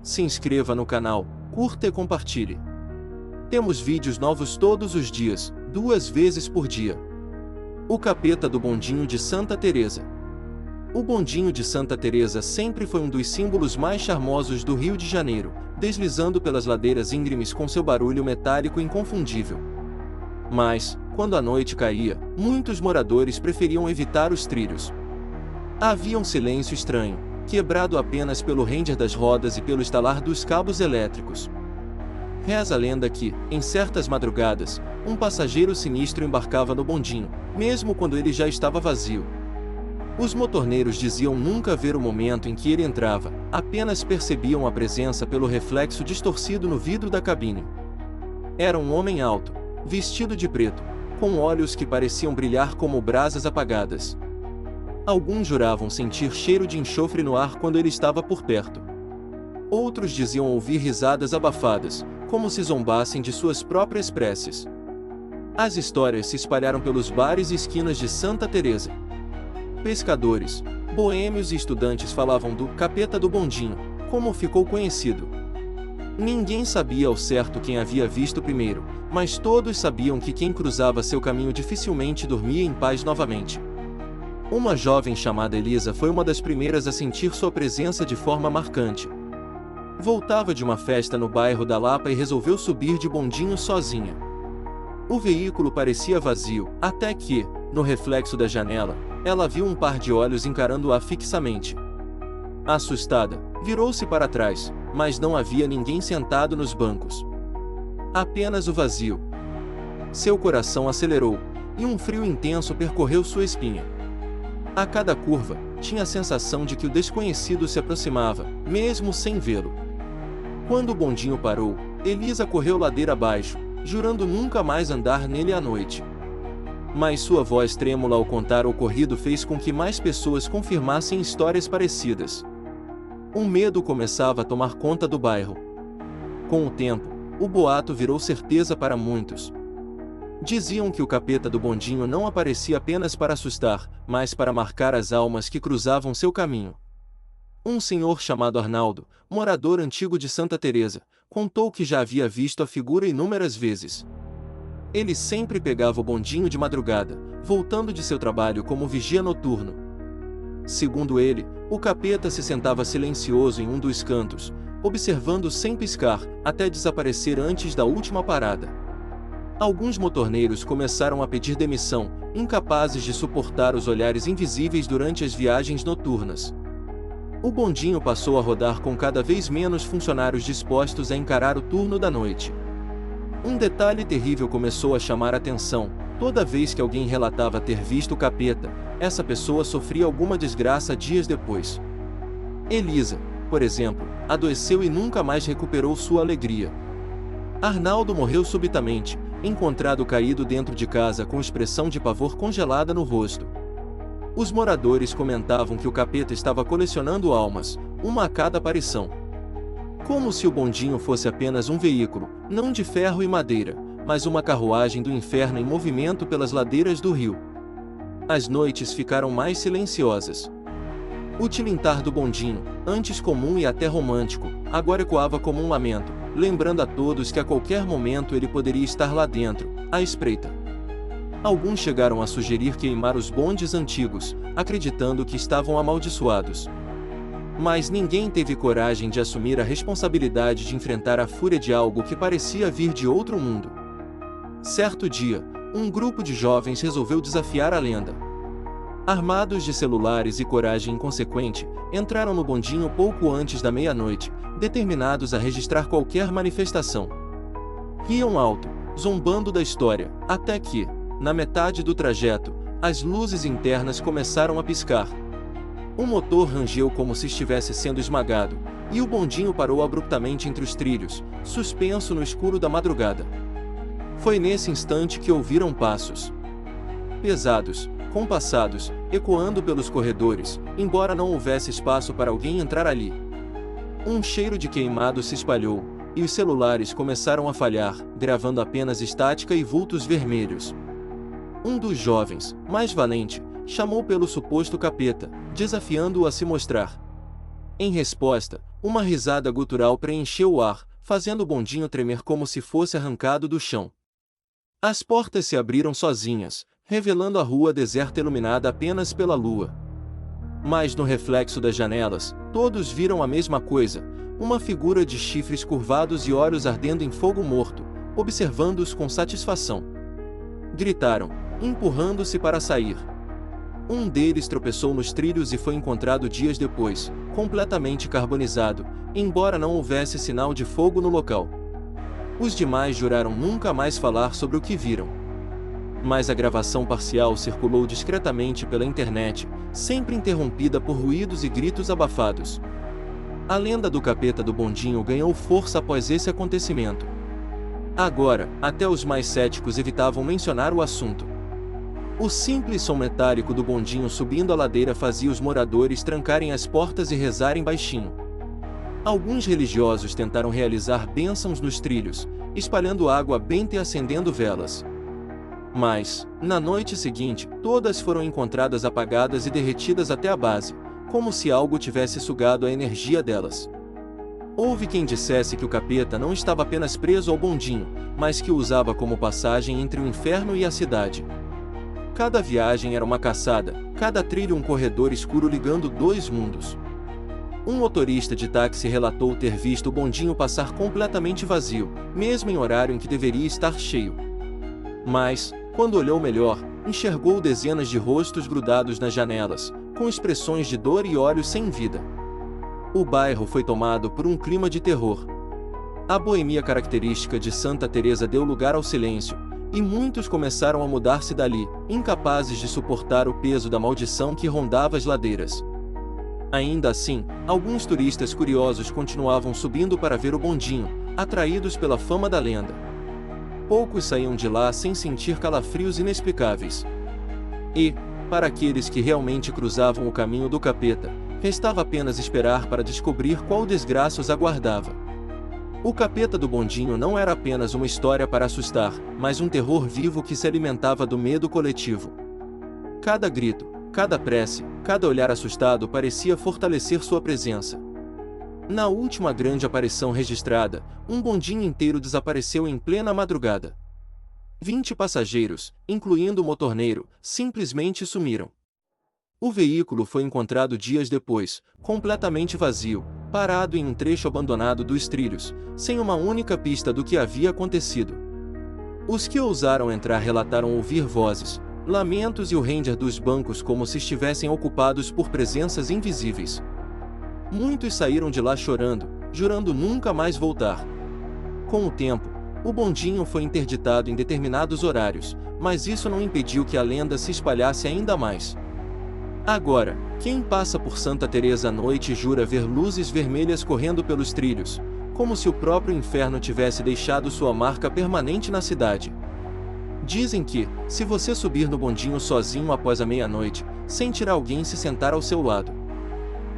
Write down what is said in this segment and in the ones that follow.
Se inscreva no canal, curta e compartilhe. Temos vídeos novos todos os dias, 2 vezes por dia. O capeta do bondinho de Santa Teresa. O bondinho de Santa Teresa sempre foi um dos símbolos mais charmosos do Rio de Janeiro, deslizando pelas ladeiras íngremes com seu barulho metálico inconfundível. Mas, quando a noite caía, muitos moradores preferiam evitar os trilhos. Havia um silêncio estranho, quebrado apenas pelo render das rodas e pelo estalar dos cabos elétricos. Reza a lenda que, em certas madrugadas, um passageiro sinistro embarcava no bondinho, mesmo quando ele já estava vazio. Os motorneiros diziam nunca ver o momento em que ele entrava, apenas percebiam a presença pelo reflexo distorcido no vidro da cabine. Era um homem alto, vestido de preto, com olhos que pareciam brilhar como brasas apagadas. Alguns juravam sentir cheiro de enxofre no ar quando ele estava por perto. Outros diziam ouvir risadas abafadas, como se zombassem de suas próprias preces. As histórias se espalharam pelos bares e esquinas de Santa Teresa. Pescadores, boêmios e estudantes falavam do capeta do bondinho, como ficou conhecido. Ninguém sabia ao certo quem havia visto primeiro, mas todos sabiam que quem cruzava seu caminho dificilmente dormia em paz novamente. Uma jovem chamada Elisa foi uma das primeiras a sentir sua presença de forma marcante. Voltava de uma festa no bairro da Lapa e resolveu subir de bondinho sozinha. O veículo parecia vazio, até que, no reflexo da janela, ela viu um par de olhos encarando-a fixamente. Assustada, virou-se para trás, mas não havia ninguém sentado nos bancos. Apenas o vazio. Seu coração acelerou, e um frio intenso percorreu sua espinha. A cada curva, tinha a sensação de que o desconhecido se aproximava, mesmo sem vê-lo. Quando o bondinho parou, Elisa correu ladeira abaixo, jurando nunca mais andar nele à noite. Mas sua voz trêmula ao contar o ocorrido fez com que mais pessoas confirmassem histórias parecidas. O medo começava a tomar conta do bairro. Com o tempo, o boato virou certeza para muitos. Diziam que o capeta do bondinho não aparecia apenas para assustar, mas para marcar as almas que cruzavam seu caminho. Um senhor chamado Arnaldo, morador antigo de Santa Teresa, contou que já havia visto a figura inúmeras vezes. Ele sempre pegava o bondinho de madrugada, voltando de seu trabalho como vigia noturno. Segundo ele, o capeta se sentava silencioso em um dos cantos, observando sem piscar, até desaparecer antes da última parada. Alguns motorneiros começaram a pedir demissão, incapazes de suportar os olhares invisíveis durante as viagens noturnas. O bondinho passou a rodar com cada vez menos funcionários dispostos a encarar o turno da noite. Um detalhe terrível começou a chamar a atenção: toda vez que alguém relatava ter visto o capeta, essa pessoa sofria alguma desgraça dias depois. Elisa, por exemplo, adoeceu e nunca mais recuperou sua alegria. Arnaldo morreu subitamente, encontrado caído dentro de casa com expressão de pavor congelada no rosto. Os moradores comentavam que o capeta estava colecionando almas, uma a cada aparição. Como se o bondinho fosse apenas um veículo, não de ferro e madeira, mas uma carruagem do inferno em movimento pelas ladeiras do rio. As noites ficaram mais silenciosas. O tilintar do bondinho, antes comum e até romântico, agora ecoava como um lamento, lembrando a todos que a qualquer momento ele poderia estar lá dentro, à espreita. Alguns chegaram a sugerir queimar os bondes antigos, acreditando que estavam amaldiçoados. Mas ninguém teve coragem de assumir a responsabilidade de enfrentar a fúria de algo que parecia vir de outro mundo. Certo dia, um grupo de jovens resolveu desafiar a lenda. Armados de celulares e coragem inconsequente, entraram no bondinho pouco antes da meia-noite, determinados a registrar qualquer manifestação. Riam alto, zombando da história, até que, na metade do trajeto, as luzes internas começaram a piscar. O motor rangeu como se estivesse sendo esmagado, e o bondinho parou abruptamente entre os trilhos, suspenso no escuro da madrugada. Foi nesse instante que ouviram passos pesados, compassados, ecoando pelos corredores, embora não houvesse espaço para alguém entrar ali. Um cheiro de queimado se espalhou, e os celulares começaram a falhar, gravando apenas estática e vultos vermelhos. Um dos jovens, mais valente, chamou pelo suposto capeta, desafiando-o a se mostrar. Em resposta, Uma risada gutural preencheu o ar, fazendo o bondinho tremer como se fosse arrancado do chão. As portas se abriram sozinhas, revelando a rua deserta iluminada apenas pela lua. Mas no reflexo das janelas, todos viram a mesma coisa, uma figura de chifres curvados e olhos ardendo em fogo morto, observando-os com satisfação. Gritaram, empurrando-se para sair. Um deles tropeçou nos trilhos e foi encontrado dias depois, completamente carbonizado, embora não houvesse sinal de fogo no local. Os demais juraram nunca mais falar sobre o que viram. Mas a gravação parcial circulou discretamente pela internet, sempre interrompida por ruídos e gritos abafados. A lenda do capeta do bondinho ganhou força após esse acontecimento. Agora, até os mais céticos evitavam mencionar o assunto. O simples som metálico do bondinho subindo a ladeira fazia os moradores trancarem as portas e rezarem baixinho. Alguns religiosos tentaram realizar bênçãos nos trilhos, espalhando água benta e acendendo velas. Mas, na noite seguinte, todas foram encontradas apagadas e derretidas até a base, como se algo tivesse sugado a energia delas. Houve quem dissesse que o capeta não estava apenas preso ao bondinho, mas que o usava como passagem entre o inferno e a cidade. Cada viagem era uma caçada, cada trilho um corredor escuro ligando dois mundos. Um motorista de táxi relatou ter visto o bondinho passar completamente vazio, mesmo em horário em que deveria estar cheio. Mas, quando olhou melhor, enxergou dezenas de rostos grudados nas janelas, com expressões de dor e olhos sem vida. O bairro foi tomado por um clima de terror. A boemia característica de Santa Teresa deu lugar ao silêncio, e muitos começaram a mudar-se dali, incapazes de suportar o peso da maldição que rondava as ladeiras. Ainda assim, alguns turistas curiosos continuavam subindo para ver o bondinho, atraídos pela fama da lenda. Poucos saíam de lá sem sentir calafrios inexplicáveis. E, para aqueles que realmente cruzavam o caminho do capeta, restava apenas esperar para descobrir qual desgraça os aguardava. O capeta do bondinho não era apenas uma história para assustar, mas um terror vivo que se alimentava do medo coletivo. Cada grito, cada prece, cada olhar assustado parecia fortalecer sua presença. Na última grande aparição registrada, um bondinho inteiro desapareceu em plena madrugada. 20 passageiros, incluindo o motorneiro, simplesmente sumiram. O veículo foi encontrado dias depois, completamente vazio, parado em um trecho abandonado dos trilhos, sem uma única pista do que havia acontecido. Os que ousaram entrar relataram ouvir vozes, lamentos e o render dos bancos como se estivessem ocupados por presenças invisíveis. Muitos saíram de lá chorando, jurando nunca mais voltar. Com o tempo, o bondinho foi interditado em determinados horários, mas isso não impediu que a lenda se espalhasse ainda mais. Agora, quem passa por Santa Teresa à noite jura ver luzes vermelhas correndo pelos trilhos, como se o próprio inferno tivesse deixado sua marca permanente na cidade. Dizem que, se você subir no bondinho sozinho após a meia-noite, sentirá alguém se sentar ao seu lado.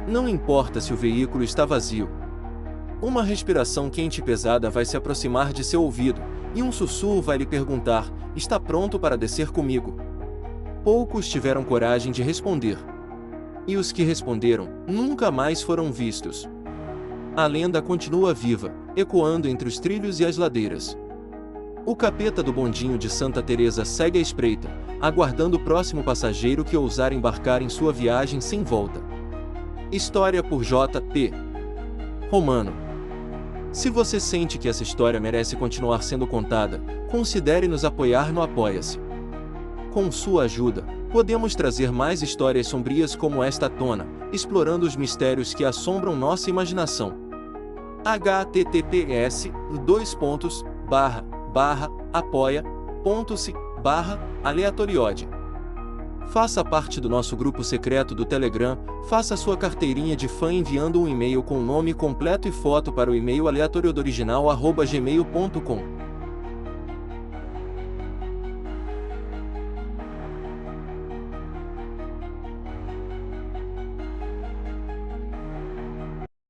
Não importa se o veículo está vazio. Uma respiração quente e pesada vai se aproximar de seu ouvido, e um sussurro vai lhe perguntar: está pronto para descer comigo? Poucos tiveram coragem de responder. E os que responderam, nunca mais foram vistos. A lenda continua viva, ecoando entre os trilhos e as ladeiras. O capeta do bondinho de Santa Teresa segue à espreita, aguardando o próximo passageiro que ousar embarcar em sua viagem sem volta. História por J.P. Romano. Se você sente que essa história merece continuar sendo contada, considere nos apoiar no Apoia-se. Com sua ajuda, podemos trazer mais histórias sombrias como esta à tona, explorando os mistérios que assombram nossa imaginação. https://apoia.se/aleatoriode. Faça parte do nosso grupo secreto do Telegram, faça sua carteirinha de fã enviando um e-mail com o nome completo e foto para o e-mail aleatoriodoriginal@gmail.com.